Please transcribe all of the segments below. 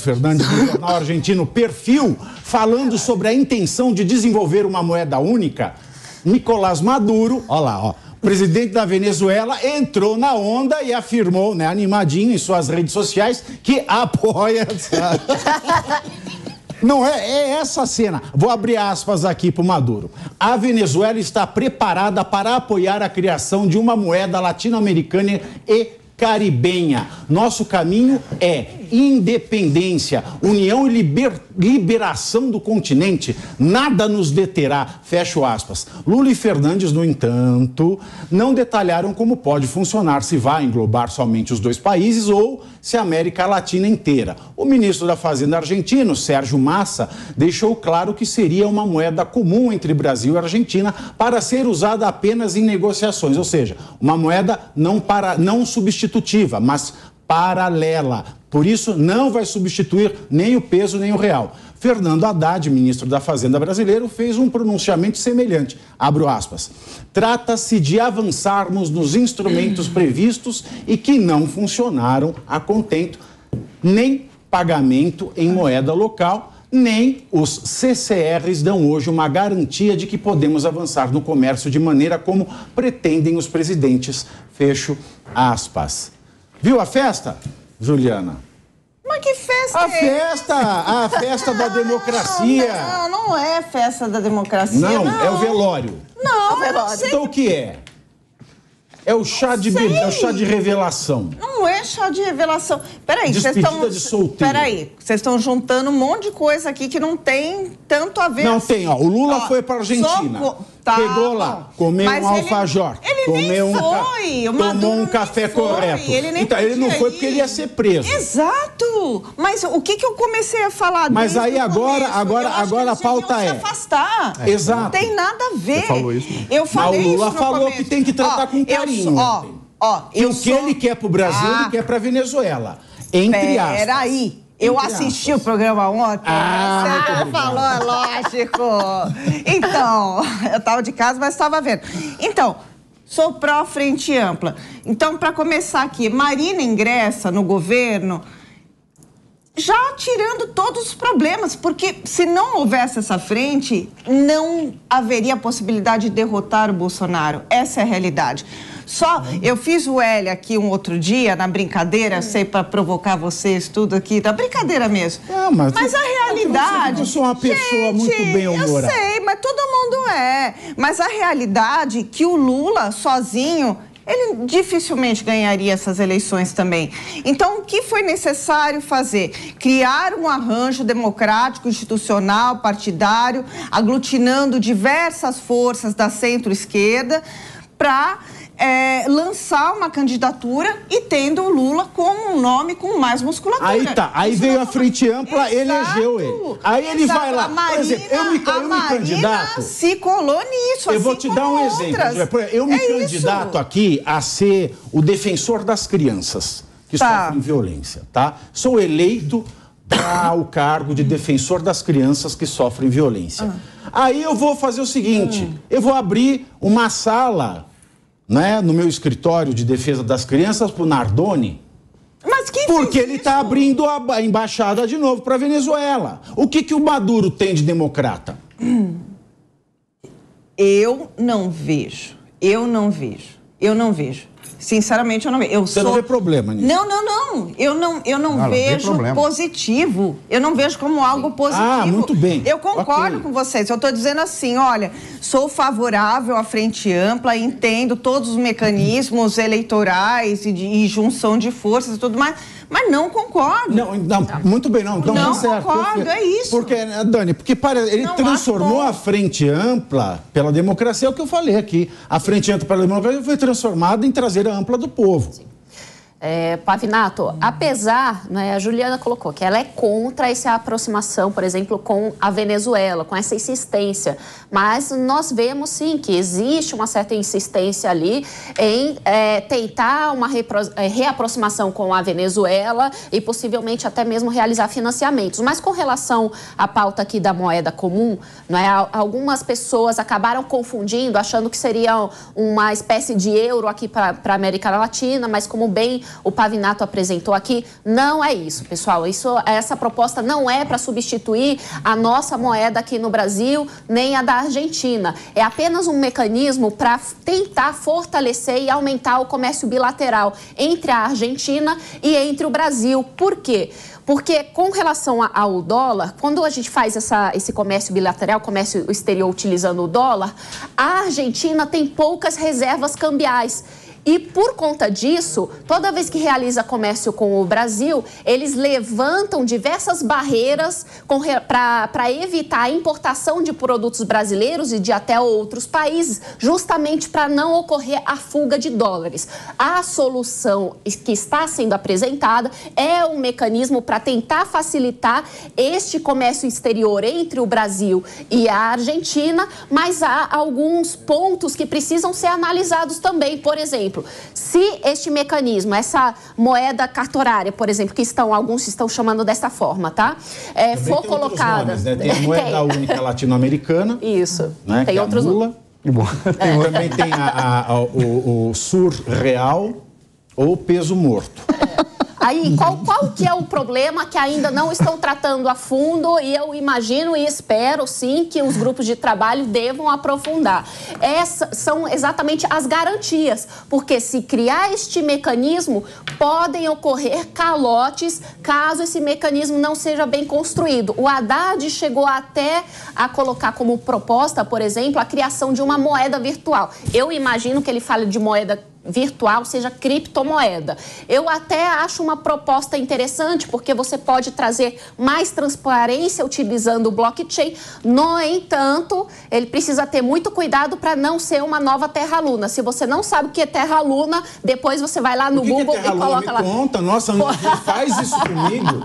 Fernandes, no jornal argentino Perfil, falando sobre a intenção de desenvolver uma moeda única. Nicolás Maduro, olha lá, ó, presidente da Venezuela, entrou na onda e afirmou, né, animadinho em suas redes sociais, que apoia essa... Não é essa a cena. Vou abrir aspas aqui para o Maduro. A Venezuela está preparada para apoiar a criação de uma moeda latino-americana e caribenha. Nosso caminho é independência, união e liberação do continente. Nada nos deterá, fecho aspas. Lula e Fernandes, no entanto, não detalharam como pode funcionar, se vai englobar somente os dois países ou se a América Latina inteira. O ministro da Fazenda argentino, Sérgio Massa, deixou claro que seria uma moeda comum entre Brasil e Argentina para ser usada apenas em negociações, ou seja, uma moeda não substitutiva, mas paralela. Por isso, não vai substituir nem o peso nem o real. Fernando Haddad, ministro da Fazenda brasileiro, fez um pronunciamento semelhante. Abro aspas. Trata-se de avançarmos nos instrumentos previstos e que não funcionaram a contento, nem pagamento em moeda local, nem os CCRs dão hoje uma garantia de que podemos avançar no comércio de maneira como pretendem os presidentes. Fecho aspas. Viu a festa, Juliana? Mas que festa A festa da democracia. Não é festa da democracia, não. É o velório. Não, é velório. Então o que é? É o chá de revelação. Não é chá de revelação. Peraí, despedida de solteiro. Peraí, vocês estão juntando um monte de coisa aqui que não tem tanto a ver. Não tem, ó. O Lula foi para a Argentina. Pegou lá, comeu um alfajor. Tomou um café correto. Ele não foi porque ele ia ser preso. Exato. Mas o que eu comecei a falar? Mas aí agora a pauta é... se afastar. Exato. Não tem nada a ver. Você falou isso? Eu falei isso. O Lula falou que tem que tratar com carinho. O que ele quer pro Brasil, ele quer pra Venezuela. Entre aspas. Peraí. Eu assisti o programa ontem. Você falou, é lógico. Então, eu estava de casa, mas estava vendo. Então, sou pró-frente ampla. Então, para começar aqui, Marina ingressa no governo já tirando todos os problemas, porque se não houvesse essa frente, não haveria possibilidade de derrotar o Bolsonaro. Essa é a realidade. Só, eu fiz o L aqui um outro dia, na brincadeira, sei, para provocar vocês, tudo aqui, da brincadeira mesmo. Mas a realidade... Eu sou uma pessoa muito bem-humorada. Eu sei, mas todo mundo é. Mas a realidade é que o Lula, sozinho, ele dificilmente ganharia essas eleições também. Então, o que foi necessário fazer? Criar um arranjo democrático, institucional, partidário, aglutinando diversas forças da centro-esquerda para... lançar uma candidatura e tendo o Lula como um nome com mais musculatura. Aí tá, aí veio a frente ampla, elegeu ele. Aí ele vai lá, por exemplo, eu me candidato... se colou nisso, eu vou te dar um exemplo. Eu me candidato aqui a ser o defensor das crianças que sofrem violência, tá? Sou eleito para o cargo de defensor das crianças que sofrem violência. Aí eu vou fazer o seguinte, eu vou abrir uma sala... né, no meu escritório de defesa das crianças pro Nardoni, porque ele está abrindo a embaixada de novo para a Venezuela. O que o Maduro tem de democrata? Eu não vejo. Sinceramente, eu não vejo. Você não vê problema nisso? Não. Eu não vejo positivo. Eu não vejo como algo positivo. Muito bem. Eu concordo com vocês. Eu estou dizendo assim, olha, sou favorável à frente ampla, entendo todos os mecanismos eleitorais e junção de forças e tudo mais, mas não concordo. Não, muito bem, não. Não concordo, é isso. Porque, Dani, ele transformou a frente ampla pela democracia, é o que eu falei aqui. A frente ampla pela democracia foi transformada em traseira ampla do povo. Sim. Pavinato, apesar, né, a Juliana colocou que ela é contra essa aproximação, por exemplo, com a Venezuela, com essa insistência, mas nós vemos sim que existe uma certa insistência ali em tentar uma reaproximação com a Venezuela e possivelmente até mesmo realizar financiamentos. Mas com relação à pauta aqui da moeda comum, né, algumas pessoas acabaram confundindo, achando que seria uma espécie de euro aqui para a América Latina, mas como bem o Pavinato apresentou aqui, não é isso, pessoal. Essa proposta não é para substituir a nossa moeda aqui no Brasil, nem a da Argentina. É apenas um mecanismo para tentar fortalecer e aumentar o comércio bilateral entre a Argentina e entre o Brasil. Por quê? Porque com relação ao dólar, quando a gente faz esse comércio bilateral, comércio exterior utilizando o dólar, a Argentina tem poucas reservas cambiais. E por conta disso, toda vez que realiza comércio com o Brasil, eles levantam diversas barreiras para evitar a importação de produtos brasileiros e de até outros países, justamente para não ocorrer a fuga de dólares. A solução que está sendo apresentada é um mecanismo para tentar facilitar este comércio exterior entre o Brasil e a Argentina, mas há alguns pontos que precisam ser analisados também. Por exemplo, se este mecanismo, essa moeda cartorária, por exemplo, que alguns estão chamando dessa forma, tá? For colocada... Nomes, né? Tem a moeda única latino-americana. Isso. Né? Tem outros nomes. Também tem o surreal ou peso morto. Aí, qual que é o problema que ainda não estão tratando a fundo e eu imagino e espero, sim, que os grupos de trabalho devam aprofundar. Essas são exatamente as garantias, porque se criar este mecanismo, podem ocorrer calotes caso esse mecanismo não seja bem construído. O Haddad chegou até a colocar como proposta, por exemplo, a criação de uma moeda virtual. Eu imagino que ele fale de moeda virtual, seja criptomoeda. Eu até acho uma proposta interessante, porque você pode trazer mais transparência utilizando o blockchain. No entanto, ele precisa ter muito cuidado para não ser uma nova Terra-Luna. Se você não sabe o que é Terra-Luna, depois você vai lá no Google e coloca lá. Conta, nossa, não faz isso comigo.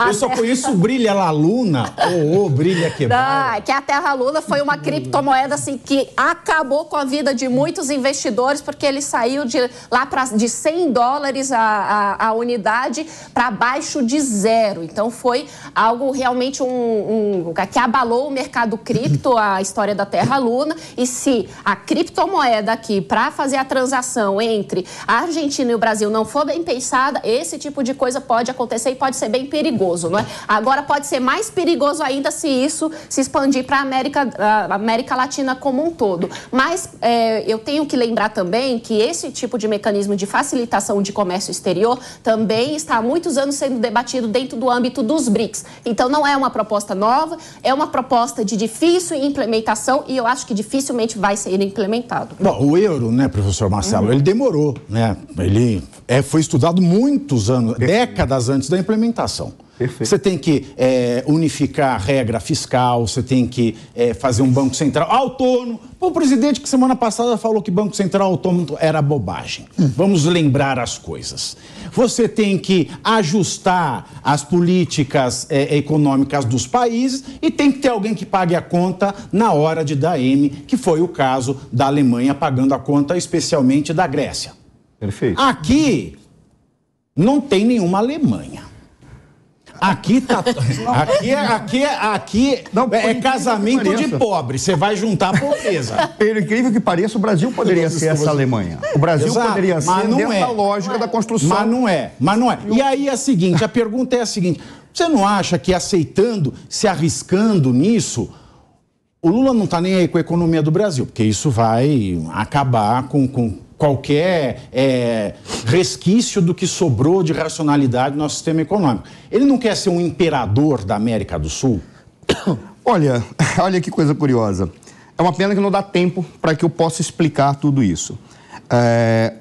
Eu só conheço Brilha La Luna ou Brilha Quebrada. Que a Terra-Luna foi uma criptomoeda assim, que acabou com a vida de muitos investidores, porque ele saiu de $100 a unidade para abaixo de zero. Então, foi algo realmente que abalou o mercado cripto, a história da Terra-Luna. E se a criptomoeda aqui, para fazer a transação entre a Argentina e o Brasil, não for bem pensada, esse tipo de coisa pode acontecer e pode ser bem perigoso, não é? Agora, pode ser mais perigoso ainda se isso se expandir para a América Latina como um todo. Mas eu tenho que lembrar também que esse tipo de mecanismo de facilitação de comércio exterior também está há muitos anos sendo debatido dentro do âmbito dos BRICS. Então, não é uma proposta nova, é uma proposta de difícil implementação e eu acho que dificilmente vai ser implementado. Bom, o euro, né, professor Marcelo, ele demorou, né? Ele foi estudado muitos anos, décadas antes da implementação. Perfeito. Você tem que unificar a regra fiscal, você tem que fazer um Banco Central autônomo. O presidente que semana passada falou que Banco Central autônomo era bobagem. Vamos lembrar as coisas. Você tem que ajustar as políticas econômicas dos países e tem que ter alguém que pague a conta na hora de dar M, que foi o caso da Alemanha pagando a conta, especialmente da Grécia. Perfeito. Aqui não tem nenhuma Alemanha. Aqui tá. Aqui é casamento de pobre. Você vai juntar a pobreza. Pelo incrível que pareça, o Brasil poderia ser essa Alemanha. O Brasil poderia ser dentro da lógica da construção. Mas não é. E aí é a seguinte, a pergunta é a seguinte: você não acha que aceitando, se arriscando nisso, o Lula não está nem aí com a economia do Brasil, porque isso vai acabar com qualquer resquício do que sobrou de racionalidade no nosso sistema econômico. Ele não quer ser um imperador da América do Sul? Olha que coisa curiosa. É uma pena que não dá tempo para que eu possa explicar tudo isso.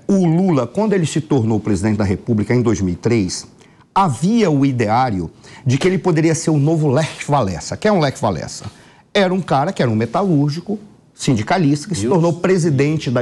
O Lula, quando ele se tornou presidente da República em 2003, havia o ideário de que ele poderia ser o novo Lech Walesa. Quem é um Lech Walesa? Era um cara que era um metalúrgico, sindicalista, que se tornou presidente da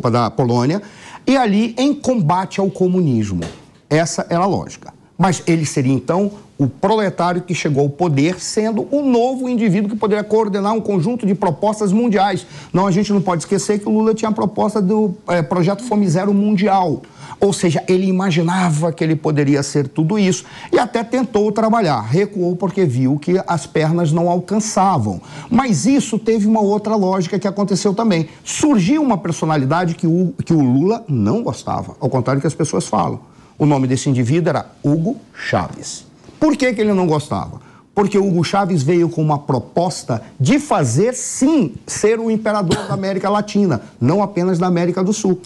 da Polônia, e ali em combate ao comunismo. Essa era a lógica. Mas ele seria, então, o proletário que chegou ao poder, sendo um novo indivíduo que poderia coordenar um conjunto de propostas mundiais. Não, a gente não pode esquecer que o Lula tinha a proposta do projeto Fome Zero Mundial. Ou seja, ele imaginava que ele poderia ser tudo isso e até tentou trabalhar. Recuou porque viu que as pernas não alcançavam. Mas isso teve uma outra lógica que aconteceu também. Surgiu uma personalidade que o Lula não gostava, ao contrário do que as pessoas falam. O nome desse indivíduo era Hugo Chávez. Por que ele não gostava? Porque o Hugo Chávez veio com uma proposta de fazer, sim, ser o imperador da América Latina, não apenas da América do Sul.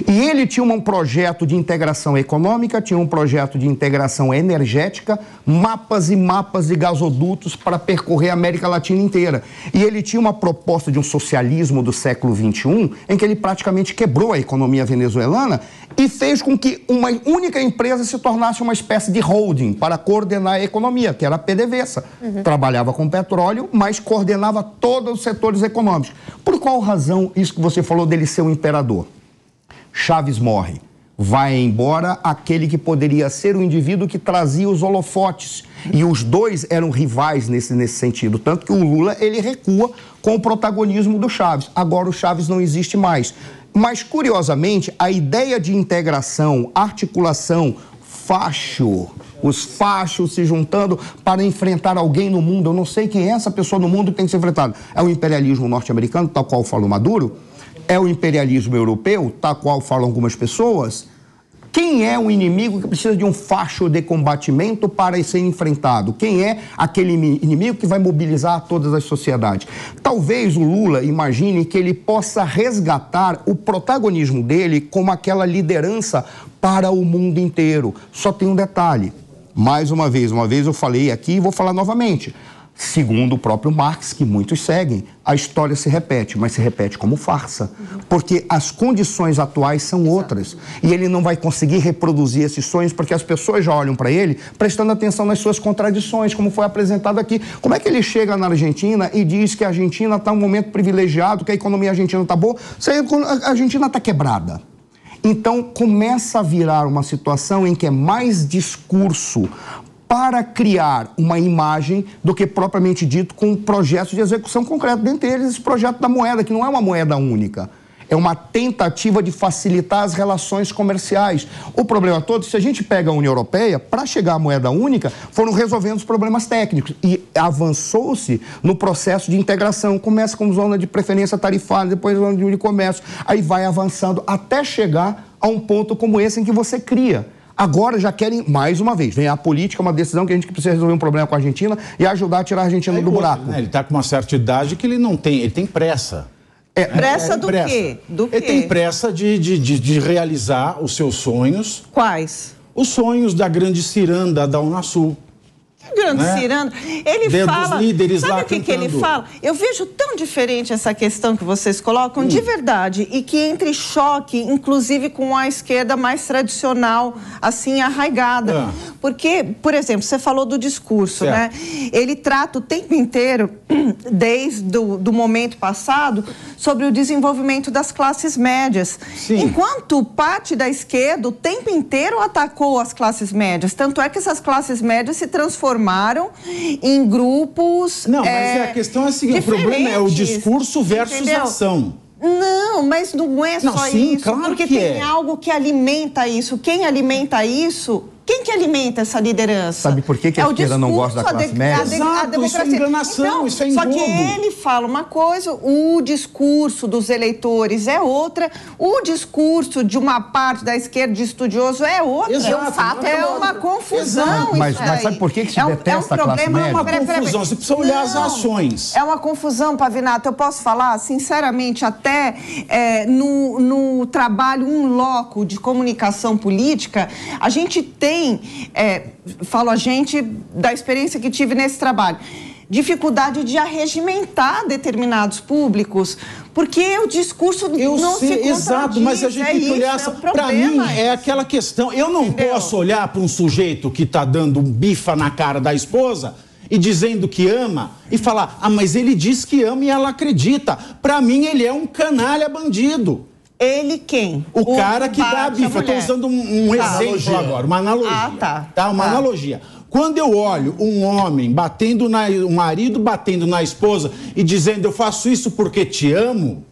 E ele tinha um projeto de integração econômica, tinha um projeto de integração energética, mapas e mapas de gasodutos para percorrer a América Latina inteira. E ele tinha uma proposta de um socialismo do século XXI, em que ele praticamente quebrou a economia venezuelana e fez com que uma única empresa se tornasse uma espécie de holding para coordenar a economia, que era a PDVSA. Trabalhava com petróleo, mas coordenava todos os setores econômicos. Por qual razão isso que você falou dele ser o imperador? Chávez morre. Vai embora aquele que poderia ser o indivíduo que trazia os holofotes. E os dois eram rivais nesse sentido. Tanto que o Lula, ele recua com o protagonismo do Chávez. Agora o Chávez não existe mais. Mas, curiosamente, a ideia de integração, articulação, facho, os fachos se juntando para enfrentar alguém no mundo, eu não sei quem é essa pessoa no mundo que tem que ser enfrentada. É o imperialismo norte-americano, tal qual falou Maduro? É o imperialismo europeu, tal qual falam algumas pessoas? Quem é o inimigo que precisa de um facho de combatimento para ser enfrentado? Quem é aquele inimigo que vai mobilizar todas as sociedades? Talvez o Lula imagine que ele possa resgatar o protagonismo dele como aquela liderança para o mundo inteiro. Só tem um detalhe. Mais uma vez eu falei aqui e vou falar novamente. Segundo o próprio Marx, que muitos seguem, a história se repete, mas se repete como farsa. Porque as condições atuais são outras. E ele não vai conseguir reproduzir esses sonhos porque as pessoas já olham para ele prestando atenção nas suas contradições, como foi apresentado aqui. Como é que ele chega na Argentina e diz que a Argentina está em um momento privilegiado, que a economia argentina está boa, se a Argentina está quebrada? Então, começa a virar uma situação em que é mais discurso para criar uma imagem do que propriamente dito com projetos de execução concreta. Dentre eles, esse projeto da moeda, que não é uma moeda única. É uma tentativa de facilitar as relações comerciais. O problema todo, se a gente pega a União Europeia, para chegar à moeda única, foram resolvendo os problemas técnicos. E avançou-se no processo de integração. Começa com zona de preferência tarifária, depois zona de unicomércio. Aí vai avançando até chegar a um ponto como esse em que você cria. Agora já querem, mais uma vez, vem a política, uma decisão que a gente precisa resolver um problema com a Argentina e ajudar a tirar a Argentina do buraco. Né? Ele está com uma certa idade que ele não tem, ele tem pressa. Pressa do quê? Do quê? Ele tem pressa de realizar os seus sonhos. Quais? Os sonhos da grande ciranda da Unasul. Grande ciranda. Ele fala. Líderes sabe lá o que ele fala? Eu vejo tão diferente essa questão que vocês colocam, de verdade, e que entre choque, inclusive com a esquerda mais tradicional, assim, arraigada. Porque, por exemplo, você falou do discurso, né? Ele trata o tempo inteiro, desde o momento passado, sobre o desenvolvimento das classes médias. Sim. Enquanto parte da esquerda o tempo inteiro atacou as classes médias. Tanto é que essas classes médias se transformaram em grupos. Não, mas a questão é a seguinte: o problema é o discurso versus a ação. Não, mas não é só isso. Claro porque que tem algo que alimenta isso. Quem alimenta isso? Quem que alimenta essa liderança? Sabe por que a esquerda não gosta da classe média? Exato, isso é enganação, então, isso é engodo. Só que ele fala uma coisa, o discurso dos eleitores é outra, o discurso de uma parte da esquerda de estudioso é outra. Exato, é uma confusão. Mas sabe por que se detesta a classe média? É uma confusão, você precisa olhar as ações. É uma confusão, Pavinato. Eu posso falar, sinceramente, até no trabalho in loco de comunicação política, a gente tem, falo a gente da experiência que tive nesse trabalho, dificuldade de arregimentar determinados públicos, porque o discurso não se contradiz. Exato, mas a gente tem que olhar... Para mim, é aquela questão... Eu não posso olhar para um sujeito que está dando um bifa na cara da esposa e dizendo que ama e falar, mas ele diz que ama e ela acredita. Para mim, ele é um canalha bandido. Ele quem? O cara que dá a bife. Eu estou usando um exemplo agora, uma analogia. Uma analogia. Quando eu olho um homem o marido batendo na esposa e dizendo eu faço isso porque te amo,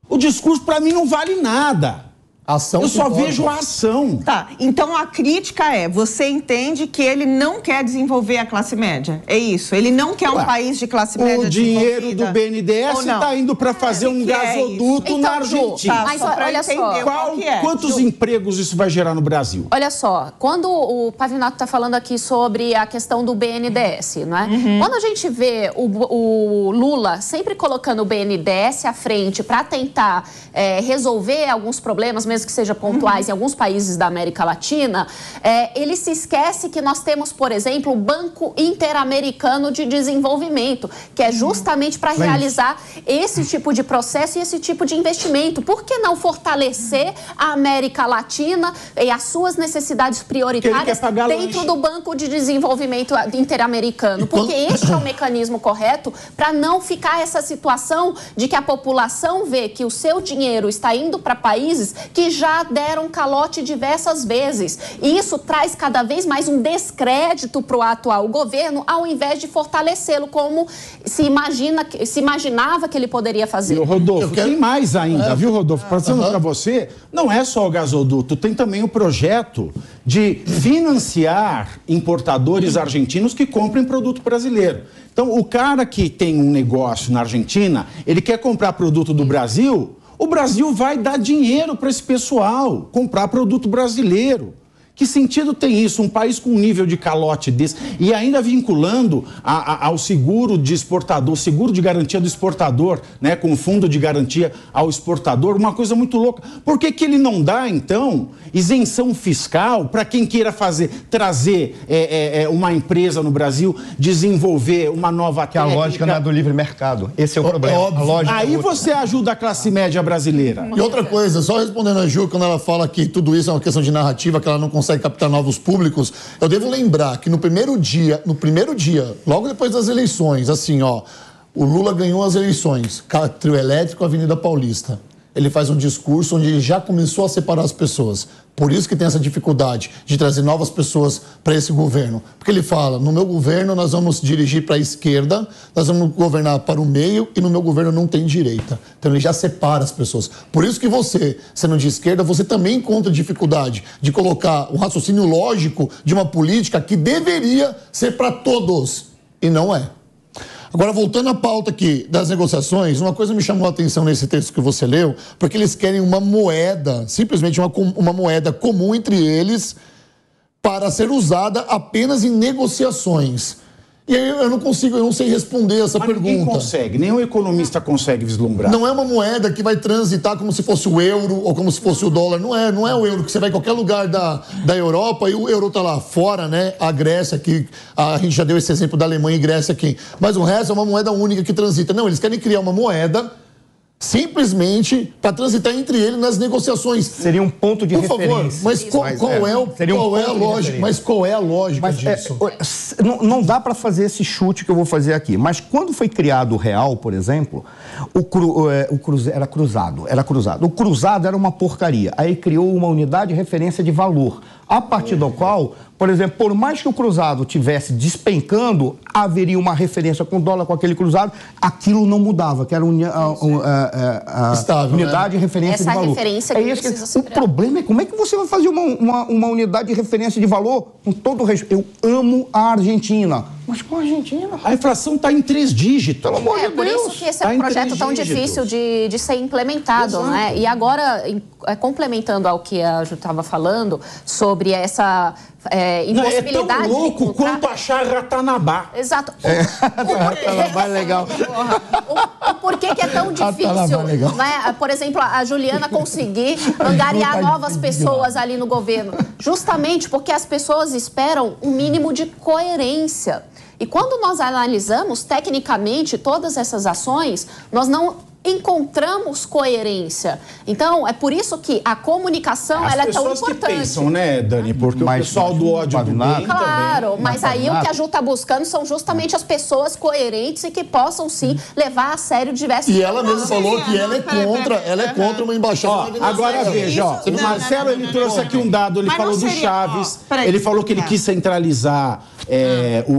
o discurso para mim não vale nada. Eu só vejo a ação. Tá, então a crítica você entende que ele não quer desenvolver a classe média? É isso? Ele não quer um país de classe média desenvolvida? O dinheiro do BNDES está indo para fazer um gasoduto na Argentina. Mas olha só, quantos empregos isso vai gerar no Brasil? Olha só, quando o Pavinato está falando aqui sobre a questão do BNDES, não é? Quando a gente vê o Lula sempre colocando o BNDES à frente para tentar resolver alguns problemas, mesmo que sejam pontuais em alguns países da América Latina, ele se esquece que nós temos, por exemplo, o Banco Interamericano de Desenvolvimento, que é justamente para realizar esse tipo de processo e esse tipo de investimento. Por que não fortalecer a América Latina e as suas necessidades prioritárias dentro do Banco de Desenvolvimento Interamericano? Porque este é o mecanismo correto para não ficar essa situação de que a população vê que o seu dinheiro está indo para países que já deram calote diversas vezes. E isso traz cada vez mais um descrédito para o atual governo, ao invés de fortalecê-lo, como se imaginava que ele poderia fazer. E, Rodolfo, tem mais ainda, viu, Rodolfo? Passando para você, não é só o gasoduto, tem também o projeto de financiar importadores argentinos que comprem produto brasileiro. Então, o cara que tem um negócio na Argentina, ele quer comprar produto do Brasil, o Brasil vai dar dinheiro para esse pessoal comprar produto brasileiro. Que sentido tem isso? Um país com um nível de calote desse e ainda vinculando ao seguro de exportador, seguro de garantia do exportador, né, com o fundo de garantia ao exportador, uma coisa muito louca. Por que ele não dá, então, isenção fiscal para quem queira trazer uma empresa no Brasil, desenvolver uma nova técnica? Que a lógica não é do livre mercado. Esse é o problema. Aí você ajuda a classe média brasileira. E outra coisa, só respondendo a Ju, quando ela fala que tudo isso é uma questão de narrativa, que ela não consegue captar novos públicos, eu devo lembrar que no primeiro dia, logo depois das eleições, o Lula ganhou as eleições, trio elétrico, Avenida Paulista. Ele faz um discurso onde ele já começou a separar as pessoas. Por isso que tem essa dificuldade de trazer novas pessoas para esse governo. Porque ele fala, no meu governo nós vamos dirigir para a esquerda, nós vamos governar para o meio e no meu governo não tem direita. Então ele já separa as pessoas. Por isso que você, sendo de esquerda, você também encontra dificuldade de colocar o raciocínio lógico de uma política que deveria ser para todos e não é. Agora, voltando à pauta aqui das negociações, uma coisa me chamou a atenção nesse texto que você leu, porque eles querem uma moeda, simplesmente uma moeda comum entre eles, para ser usada apenas em negociações. E aí eu não sei responder essa pergunta. Ninguém consegue, nenhum economista consegue vislumbrar. Não é uma moeda que vai transitar como se fosse o euro ou como se fosse o dólar. Não é o euro, que você vai em qualquer lugar da Europa e o euro tá lá fora, né? A Grécia, que a gente já deu esse exemplo da Alemanha e Grécia aqui. Mas o resto é uma moeda única que transita. Não, eles querem criar uma moeda simplesmente para transitar entre eles nas negociações. Seria um ponto de referência. Por favor, mas qual é a lógica disso? Não dá para fazer esse chute que eu vou fazer aqui. Mas quando foi criado o real, por exemplo, era cruzado. O cruzado era uma porcaria. Aí criou uma unidade de referência de valor, a partir do qual, por exemplo, por mais que o cruzado estivesse despencando, haveria uma referência com dólar com aquele cruzado, aquilo não mudava, que era estável, unidade de referência de valor. Referência que o problema é como é que você vai fazer uma unidade de referência de valor? Com todo o respeito, eu amo a Argentina, mas com a Argentina... A inflação está em 3 dígitos. Pelo amor de Deus. Por isso que esse é um projeto tão difícil de ser implementado, né? E agora, complementando ao que a Ju estava falando, sobre essa impossibilidade é tão louco de comprar... quanto achar Ratanabá. Exato. Ratanabá é legal. O porquê que é tão difícil, né? Por exemplo, a Juliana conseguir angariar novas pessoas ali no governo. Justamente porque as pessoas esperam um mínimo de coerência. E quando nós analisamos tecnicamente todas essas ações, nós não encontramos coerência. Então, é por isso que a comunicação ela é tão importante. As pessoas que pensam, né, Dani? Porque o pessoal do ódio do bem claro, também, mas aí o que a Ju está buscando são justamente as pessoas coerentes e que possam, sim, levar a sério diversos... E ela mesma falou que ela é contra uma embaixada. Agora veja, ó, o Marcelo ele trouxe aqui um dado, ele falou do Chaves, ele falou que ele quis centralizar o